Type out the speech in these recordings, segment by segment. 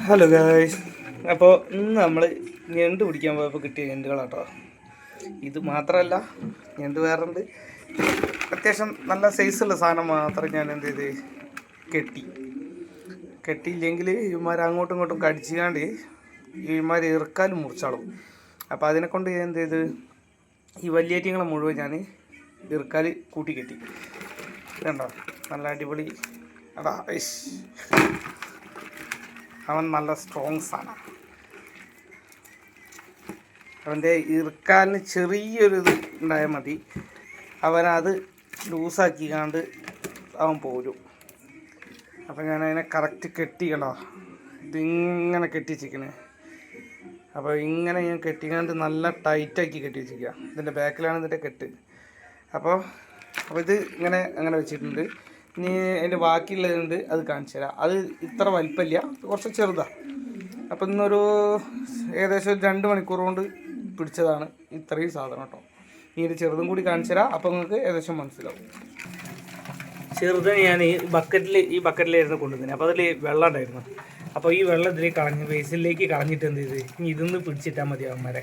Hello guys, അപ്പോൾ ഇന്ന് നമ്മൾ ഞണ്ട് പിടിക്കാൻ പോയപ്പോൾ കിട്ടിയ ഞണ്ടുകളാട്ടോ. ഇത് മാത്രമല്ല, ഞണ്ട് വേറുണ്ട്. അത്യാവശ്യം നല്ല സൈസുള്ള സാധനം മാത്രം ഞാൻ എന്ത് ചെയ്ത് കെട്ടിയില്ലെങ്കിൽ ഇവന്മാർ അങ്ങോട്ടും ഇങ്ങോട്ടും കടിച്ചാണ്ട് ഇവന്മാർ ഇറക്കാലും മുറിച്ചാളും. അപ്പോൾ അതിനെക്കൊണ്ട് ഞാൻ എന്ത് ചെയ്ത് ഈ വലിയേറ്റിങ്ങളെ മുഴുവൻ ഞാൻ ഇറക്കാൽ കൂട്ടിക്കെട്ടി. ഇതുണ്ടോ, നല്ല അടിപൊളി. അതാ അവൻ നല്ല സ്ട്രോങ് സാധനം. അവൻ്റെ ഇറുക്കാലിന് ചെറിയൊരു ഇത് ഉണ്ടായാൽ മതി, അവനത് ലൂസാക്കിക്കാണ്ട് അവൻ പോരും. അപ്പം ഞാൻ അതിനെ കറക്റ്റ് കെട്ടിക്കണ്ടോ, ഇതിങ്ങനെ കെട്ടിച്ചിരിക്കണേ. അപ്പോൾ ഇങ്ങനെ ഞാൻ കെട്ടിക്കാണ്ട് നല്ല ടൈറ്റാക്കി കെട്ടി വെച്ചിരിക്കുക. ഇതിൻ്റെ ബാക്കിലാണ് ഇതിൻ്റെ കെട്ട്. അപ്പോൾ ഇത് ഇങ്ങനെ അങ്ങനെ വെച്ചിട്ടുണ്ട്. ഇനി അതിൻ്റെ ബാക്കിയുള്ളതുണ്ട്, അത് കാണിച്ചു തരാം. അത് ഇത്ര വലിപ്പമില്ല, കുറച്ച് ചെറുതാണ്. അപ്പം ഇന്നൊരു ഏകദേശം 2 മണിക്കൂർ കൊണ്ട് പിടിച്ചതാണ് ഇത്രയും സാധനം കേട്ടോ. ഇനി ഇത് ചെറുതും കൂടി കാണിച്ചു തരാം, അപ്പോൾ നിങ്ങൾക്ക് ഏകദേശം മനസ്സിലാവും. ചെറുതിന് ഞാൻ ഈ ബക്കറ്റിലായിരുന്നു കൊണ്ടുവന്നത്. അപ്പോൾ അതിൽ വെള്ളം ഉണ്ടായിരുന്നു. അപ്പോൾ ഈ വെള്ളം ഇതിലേക്ക് കളഞ്ഞ് ബേസിലേക്ക് കളഞ്ഞിട്ട് എന്ത് ചെയ്ത് ഇനി ഇതൊന്ന് പിടിച്ചിട്ടാൽ മതി അവന്മാരെ.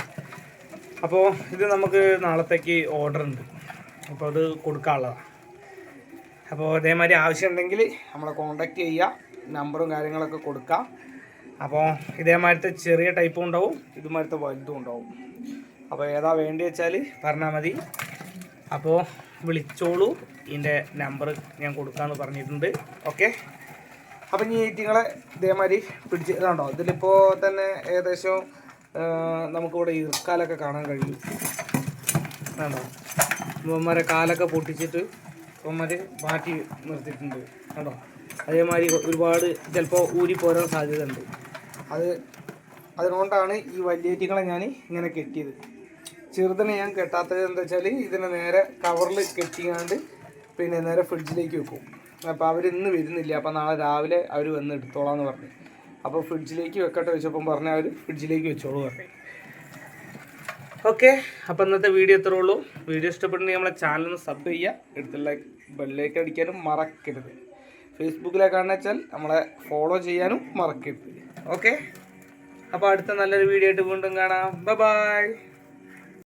അപ്പോൾ ഇത് നമുക്ക് നാളത്തേക്ക് ഓർഡർ ഉണ്ട്, അപ്പോൾ അത് കൊടുക്കാനുള്ളതാണ്. അപ്പോൾ ഇതേമാതിരി ആവശ്യമുണ്ടെങ്കിൽ നമ്മളെ കോൺടാക്റ്റ് ചെയ്യുക, നമ്പറും കാര്യങ്ങളൊക്കെ കൊടുക്കാം. അപ്പോൾ ഇതേമാതിരത്തെ ചെറിയ ടൈപ്പും ഉണ്ടാവും, ഇതുമാതിരത്തെ വലുതും ഉണ്ടാവും. അപ്പോൾ ഏതാ വേണ്ടി വെച്ചാൽ പറഞ്ഞാൽ മതി. അപ്പോൾ വിളിച്ചോളൂ, ഇതിൻ്റെ നമ്പർ ഞാൻ കൊടുക്കാമെന്ന് പറഞ്ഞിട്ടുണ്ട്. ഓക്കെ, അപ്പം ഈ ഈറ്റിങ്ങളെ ഇതേമാതിരി പിടിച്ച് ഇതാണ്ടോ. ഇതിലിപ്പോൾ തന്നെ ഏകദേശം നമുക്കിവിടെ ഇറുക്കാലൊക്കെ കാണാൻ കഴിയും. ആണോ, ഇവന്മാരെ കാലൊക്കെ പൊട്ടിച്ചിട്ട് ഇവന്മാർ മാറ്റി നിർത്തിയിട്ടുണ്ട് കേട്ടോ. അതേമാതിരി ഒരുപാട് ചിലപ്പോൾ ഊരി പോരാൻ സാധ്യത ഉണ്ട്. അതുകൊണ്ടാണ് ഈ വലിയേറ്റിങ്ങളെ ഞാൻ ഇങ്ങനെ കെട്ടിയത്. ചെറുതിനെ ഞാൻ കെട്ടാത്തത് എന്താ വെച്ചാൽ ഇതിനെ നേരെ കവറിൽ കെട്ടിയാണ്ട് പിന്നെ നേരെ ഫ്രിഡ്ജിലേക്ക് വെക്കും. അപ്പോൾ അവരിന്ന് വരുന്നില്ല, അപ്പോൾ നാളെ രാവിലെ അവർ വന്ന് എടുത്തോളാന്ന് പറഞ്ഞു. അപ്പോൾ ഫ്രിഡ്ജിലേക്ക് വെക്കട്ടെ വെച്ചപ്പം പറഞ്ഞാൽ അവർ ഫ്രിഡ്ജിലേക്ക് വെച്ചോളൂ പറഞ്ഞു. ഓക്കെ, അപ്പോൾ ഇന്നത്തെ വീഡിയോ ഇത്രേ ഉള്ളൂ. വീഡിയോ ഇഷ്ടപ്പെട്ടുണ്ടെങ്കിൽ നമ്മളെ ചാനലൊന്ന് സബ് ചെയ്യുക, എടുത്തുള്ള ബെല്ലേക്ക് അടിക്കാനും മറക്കരുത്. ഫേസ്ബുക്കിലേക്കാണെന്ന് വെച്ചാൽ നമ്മളെ ഫോളോ ചെയ്യാനും മറക്കരുത്. ഓക്കെ, അപ്പോൾ അടുത്ത നല്ലൊരു വീഡിയോ ആയിട്ട് വീണ്ടും കാണാം. ബൈ.